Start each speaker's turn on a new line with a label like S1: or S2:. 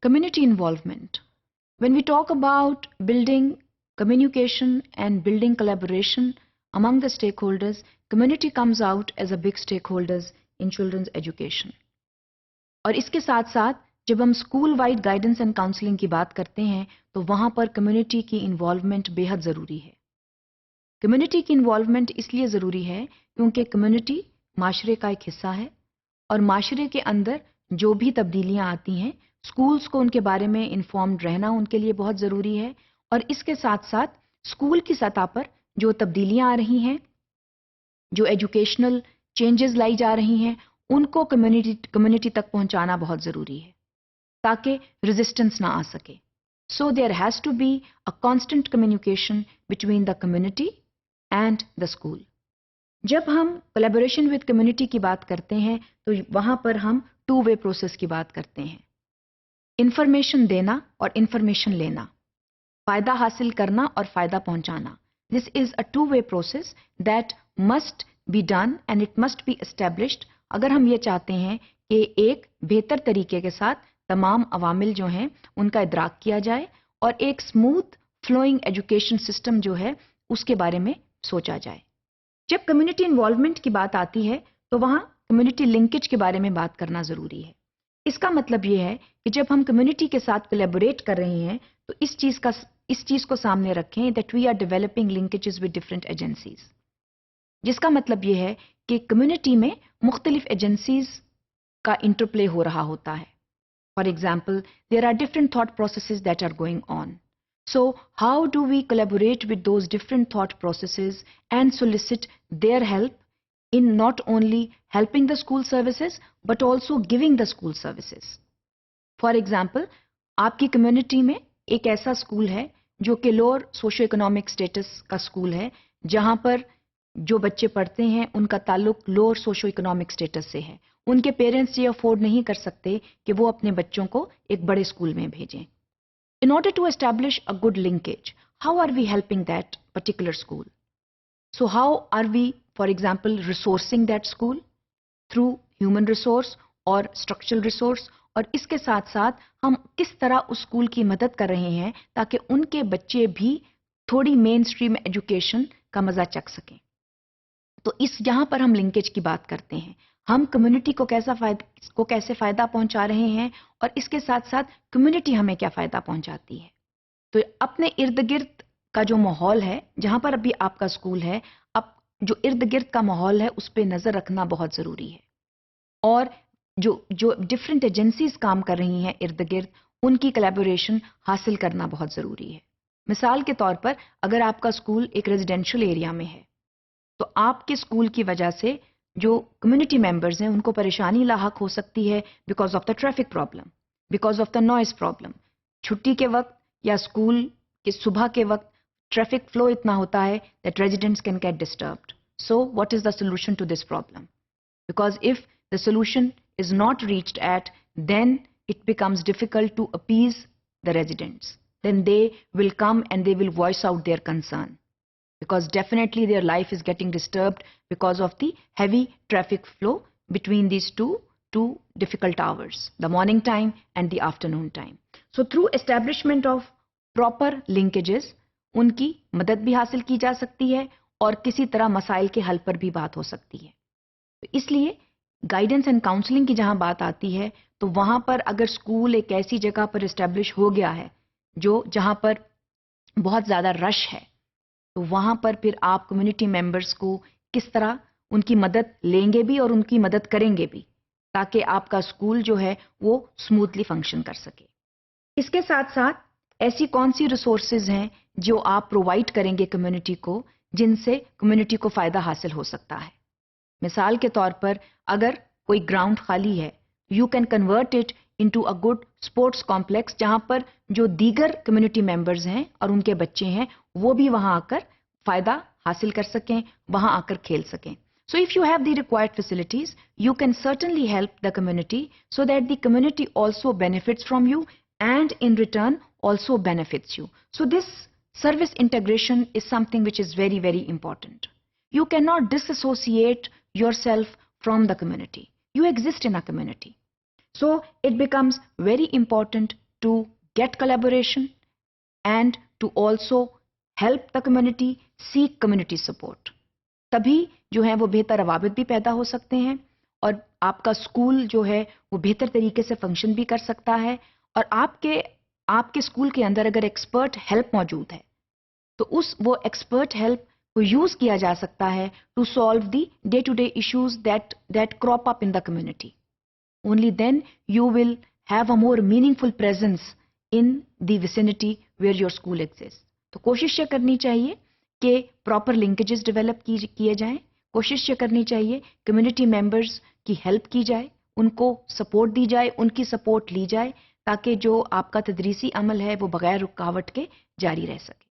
S1: Community involvement. When we talk about building communication and building collaboration among the stakeholders, community comes out as a big stakeholders in children's education. اور اس کے ساتھ ساتھ جب ہم school wide guidance and counselling کی بات کرتے ہیں تو وہاں پر کمیونٹی کی انوالومنٹ بے حد ضروری ہے. کمیونٹی کی انوالومنٹ اس لیے ضروری ہے کیونکہ کمیونٹی معاشرے کا ایک حصہ ہے اور معاشرے کے اندر جو بھی تبدیلیاں آتی ہیں اسکولس کو ان کے بارے میں انفارمڈ رہنا ان کے لیے بہت ضروری ہے. اور اس کے ساتھ ساتھ اسکول کی سطح پر جو تبدیلیاں آ رہی ہیں، جو ایجوکیشنل چینجز لائی جا رہی ہیں، ان کو کمیونٹی تک پہنچانا بہت ضروری ہے تاکہ ریزسٹنس نہ آ سکے. So there has to be a constant communication between the community and the school. جب ہم کولیبوریشن ود کمیونٹی کی بات کرتے ہیں تو وہاں پر ہم 2 وے پروسیس کی بات کرتے ہیں. انفارمیشن دینا اور انفارمیشن لینا، فائدہ حاصل کرنا اور فائدہ پہنچانا. This is a 2 way process that must be done and it must be established اگر ہم یہ چاہتے ہیں کہ ایک بہتر طریقے کے ساتھ تمام عوامل جو ہیں ان کا ادراک کیا جائے اور ایک اسموتھ فلوئنگ ایجوکیشن سسٹم جو ہے اس کے بارے میں سوچا جائے. جب کمیونٹی انوالومنٹ کی بات آتی ہے تو وہاں کمیونٹی لنکیج کے بارے میں بات کرنا ضروری ہے. اس کا مطلب یہ ہے کہ جب ہم کمیونٹی کے ساتھ کولیبوریٹ کر رہے ہیں تو اس چیز کو سامنے رکھیں that we are developing linkages with different agencies, جس کا مطلب یہ ہے کہ کمیونٹی میں مختلف ایجنسیز کا انٹرپلے ہو رہا ہوتا ہے. For example there are different thought processes that are going on. So how do we collaborate with those different thought processes and solicit their help in not only helping the school services but also giving the school services. For example, آپ کی community میں ایک ایسا school ہے جو کہ lower socio economic status کا school ہے، جہاں پر جو بچے پڑھتے ہیں ان کا تعلق لوور سوشو اکنامک اسٹیٹس سے ہے. ان کے پیرنٹس یہ افورڈ نہیں کر سکتے کہ وہ اپنے بچوں کو ایک بڑے اسکول میں بھیجیں. In order to establish a good linkage, how are we helping that particular school? So how are we, for example, resourcing that school through human resource or structural resource؟ اور اس کے ساتھ ساتھ ہم کس طرح اس اسکول کی مدد کر رہے ہیں تاکہ ان کے بچے بھی تھوڑی مین اسٹریم ایجوکیشن کا مزہ چکھ سکیں. تو یہاں پر ہم لنکیج کی بات کرتے ہیں. ہم کمیونٹی کو کیسے فائدہ پہنچا رہے ہیں اور اس کے ساتھ ساتھ کمیونٹی ہمیں کیا فائدہ پہنچاتی ہے. تو اپنے ارد گرد کا جو ماحول ہے جہاں پر ابھی آپ کا اسکول ہے، اب جو ارد گرد کا ماحول ہے اس پہ نظر رکھنا بہت ضروری ہے. اور جو ڈفرینٹ ایجنسیز کام کر رہی ہیں ارد گرد، ان کی کولیبوریشن حاصل کرنا بہت ضروری ہے. مثال کے طور پر اگر آپ کا اسکول ایک ریزیڈینشیل ایریا میں ہے تو آپ کے اسکول کی وجہ سے جو کمیونٹی ممبرز ہیں ان کو پریشانی لاحق ہو سکتی ہے because of the traffic problem, because of the noise problem. چھٹی کے وقت یا اسکول کے صبح کے وقت ٹریفک فلو اتنا ہوتا ہے that residents can get disturbed. So what is the solution to this problem? Because if the solution is not reached at, then it becomes difficult to appease the residents. Then they will come and they will voice out their concern. Because definitely their life is getting disturbed because of the heavy traffic flow between these two difficult hours, the morning time and the afternoon time. So through establishment of proper linkages, ان کی مدد بھی حاصل کی جا سکتی ہے اور کسی طرح مسائل کے حل پر بھی بات ہو سکتی ہے. اس لیے گائیڈنس اینڈ کاؤنسلنگ کی جہاں بات آتی ہے تو وہاں پر اگر اسکول ایک ایسی جگہ پر اسٹیبلش ہو گیا ہے جہاں پر بہت زیادہ رش ہے تو وہاں پر پھر آپ کمیونٹی ممبرس کو کس طرح ان کی مدد لیں گے بھی اور ان کی مدد کریں گے بھی تاکہ آپ کا اسکول جو ہے وہ اسموتھلی فنکشن کر سکے. اس کے ساتھ ساتھ ایسی کون سی ریسورسز ہیں جو آپ پرووائڈ کریں گے کمیونٹی کو جن سے کمیونٹی کو فائدہ حاصل ہو سکتا ہے. مثال کے طور پر اگر کوئی گراؤنڈ خالی ہے، you can convert it into a good sports complex جہاں پر جو دیگر کمیونٹی ممبرز ہیں اور ان کے بچے ہیں وہ بھی وہاں آ کر فائدہ حاصل کر سکیں، وہاں آ کر کھیل سکیں. So if you have the required facilities, you can certainly help the community so that the community also benefits from you and in return also benefits you. So this service integration is something which is very, very important. You cannot disassociate yourself from the community. You exist in a community. So it becomes very important to get collaboration and to also help the community seek community support. تبھی جو ہیں وہ بہتر روابط بھی پیدا ہو سکتے ہیں اور آپ کا اسکول جو ہے وہ بہتر طریقے سے فنکشن بھی کر سکتا ہے. اور آپ کے اسکول کے اندر اگر ایکسپرٹ ہیلپ موجود ہے تو وہ ایکسپرٹ ہیلپ کو یوز کیا جا سکتا ہے to solve the day to day issues that crop up in the community. Only then you will have a more meaningful presence in the vicinity where your school exist. تو کوشش یہ کرنی چاہیے کہ پراپر لنکیجز ڈیولپ کیے جائیں. کوشش یہ کرنی چاہیے کمیونٹی ممبرز کی ہیلپ کی جائے, ان کو سپورٹ دی جائے, ان کی سپورٹ لی جائے تاکہ جو آپ کا تدریسی عمل ہے وہ بغیر رکاوٹ کے جاری رہ سکے.